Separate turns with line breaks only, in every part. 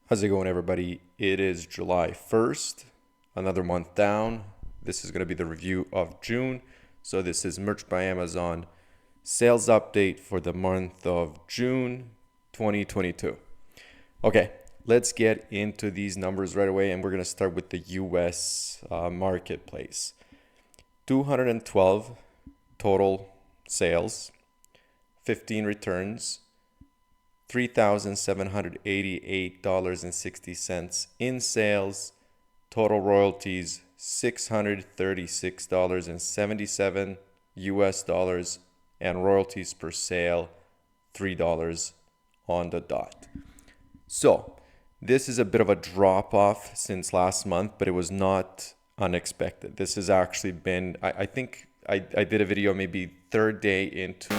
How's it going, everybody? It is July 1st, another month down. This is going to be the review of June. So, this is Merch by Amazon sales update for the month of June 2022. Okay, let's get into these numbers right away, and we're going to start with the US marketplace. 212 total sales, 15 returns, $3,788.60 in sales, total royalties $636.77 US dollars, and royalties per sale $3 on the dot. So, this is a bit of a drop off since last month, but it was not unexpected. This has actually been, I think I did a video maybe third day into,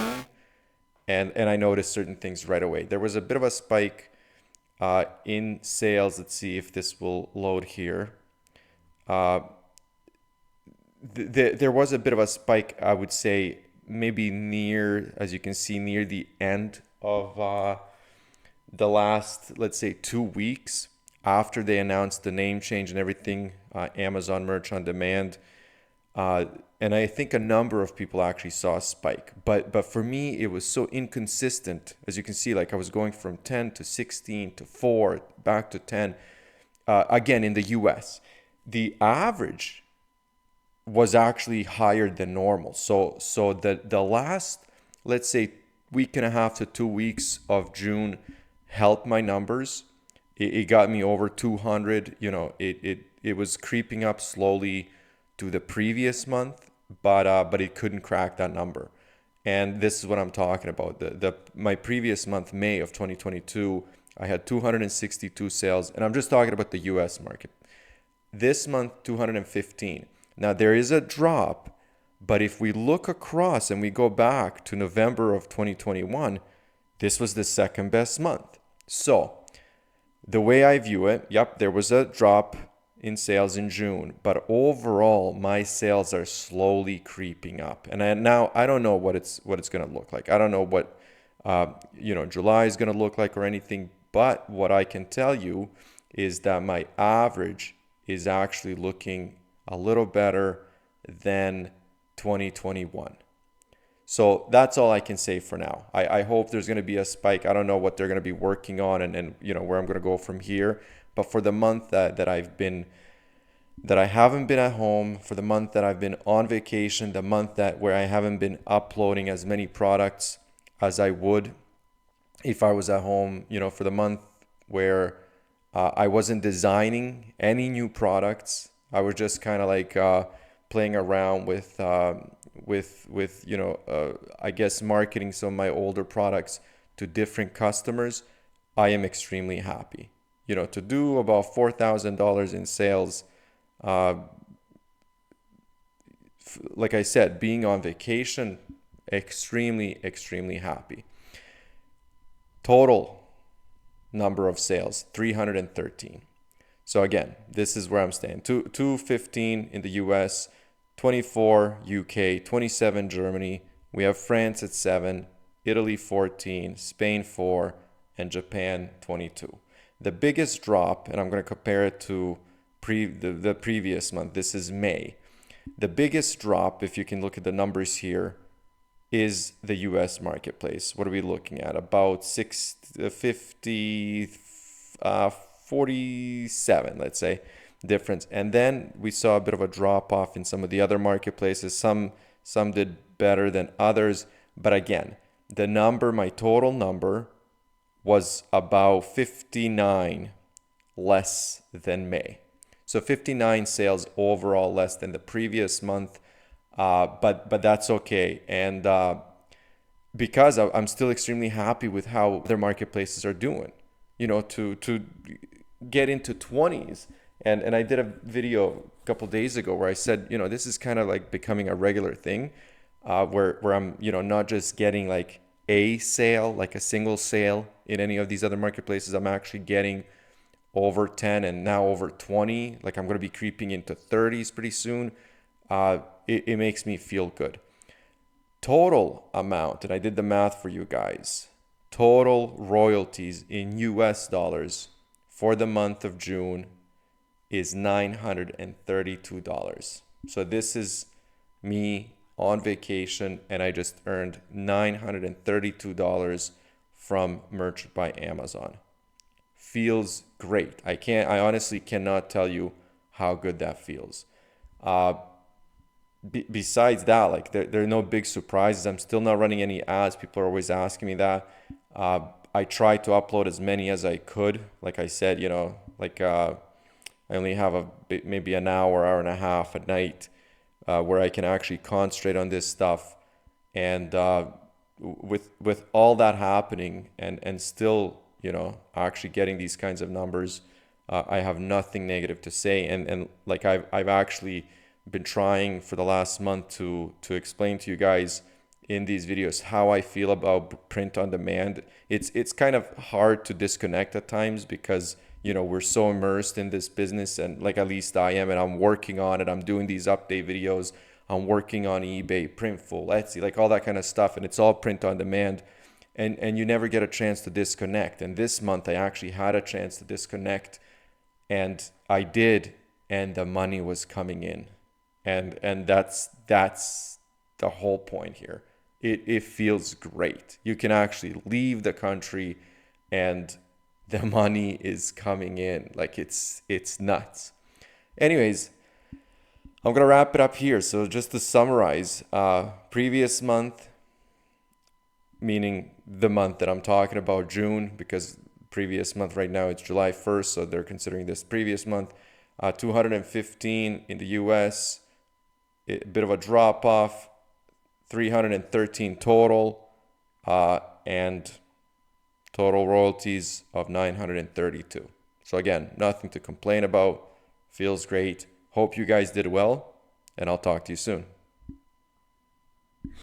and I noticed certain things right away. There was a bit of a spike in sales. Let's see if this will load here. There was a bit of a spike, I would say, maybe near, as you can see, near the end of the last, let's say, 2 weeks after they announced the name change and everything, Amazon Merch on Demand. And I think a number of people actually saw a spike. But for me, it was so inconsistent. As you can see, like I was going from 10 to 16 to 4, back to 10. Again, in the US, the average was actually higher than normal. So the last, let's say, week and a half to 2 weeks of June helped my numbers. It got me over 200. It was creeping up slowly to the previous month, but it couldn't crack that number. And this is what I'm talking about. My previous month, May of 2022, I had 262 sales, and I'm just talking about the US market. This month, 215. Now, there is a drop, but if we look across and we go back to November of 2021, this was the second best month. So, the way I view it, yep, there was a drop in sales in June, but overall, my sales are slowly creeping up. And now I don't know what it's going to look like. I don't know what July is going to look like or anything. But what I can tell you is that my average is actually looking a little better than 2021. So that's all I can say for now. I hope there's going to be a spike. I don't know what they're going to be working on and where I'm going to go from here. But for the month that I haven't been at home, for the month that I've been on vacation, the month where I haven't been uploading as many products as I would if I was at home, for the month where I wasn't designing any new products. I was just kind of like playing around with I guess marketing some of my older products to different customers. I am extremely happy. To do about $4,000 in sales, like I said, being on vacation, extremely, extremely happy. Total number of sales, 313. So again, this is where I'm staying. 215 in the US, 24 UK, 27 Germany. We have France at 7, Italy 14, Spain 4, and Japan 22. The biggest drop, and I'm going to compare it to the previous month. This is May. The biggest drop, if you can look at the numbers here, is the US marketplace. What are we looking at? About 47, let's say, difference. And then we saw a bit of a drop off in some of the other marketplaces. Some did better than others. But again, my total number was about 59 less than May. So 59 sales overall less than the previous month. But that's okay. And because I'm still extremely happy with how their marketplaces are doing, to get into 20s. And I did a video a couple days ago where I said, this is kind of like becoming a regular thing, where I'm, not just getting like a sale, like a single sale in any of these other marketplaces. I'm actually getting over 10 and now over 20. Like I'm going to be creeping into 30s pretty soon. It makes me feel good. Total amount, and I did the math for you guys. Total royalties in US dollars, for the month of June is $932. So this is me on vacation, and I just earned $932 from Merch by Amazon. Feels great. I honestly cannot tell you how good that feels. Besides that, like there are no big surprises. I'm still not running any ads. People are always asking me that. I try to upload as many as I could. Like I said, I only have maybe an hour and a half at night where I can actually concentrate on this stuff. And with all that happening and still, actually getting these kinds of numbers, I have nothing negative to say. And like I've actually been trying for the last month to explain to you guys in these videos how I feel about print on demand. It's kind of hard to disconnect at times because we're so immersed in this business, and like at least I am, and I'm working on it. I'm doing these update videos. I'm working on eBay, Printful, Etsy, like all that kind of stuff, and it's all print on demand. And you never get a chance to disconnect. And this month I actually had a chance to disconnect, and I did, and the money was coming in. And that's the whole point here. It feels great. You can actually leave the country and the money is coming in. Like it's nuts. Anyways, I'm gonna wrap it up here. So just to summarize, previous month, meaning the month that I'm talking about, June, because previous month right now it's July 1st, so they're considering this previous month. 215 in the US, a bit of a drop off, 313 total, and total royalties of 932. So again, nothing to complain about. Feels great. Hope you guys did well, and I'll talk to you soon.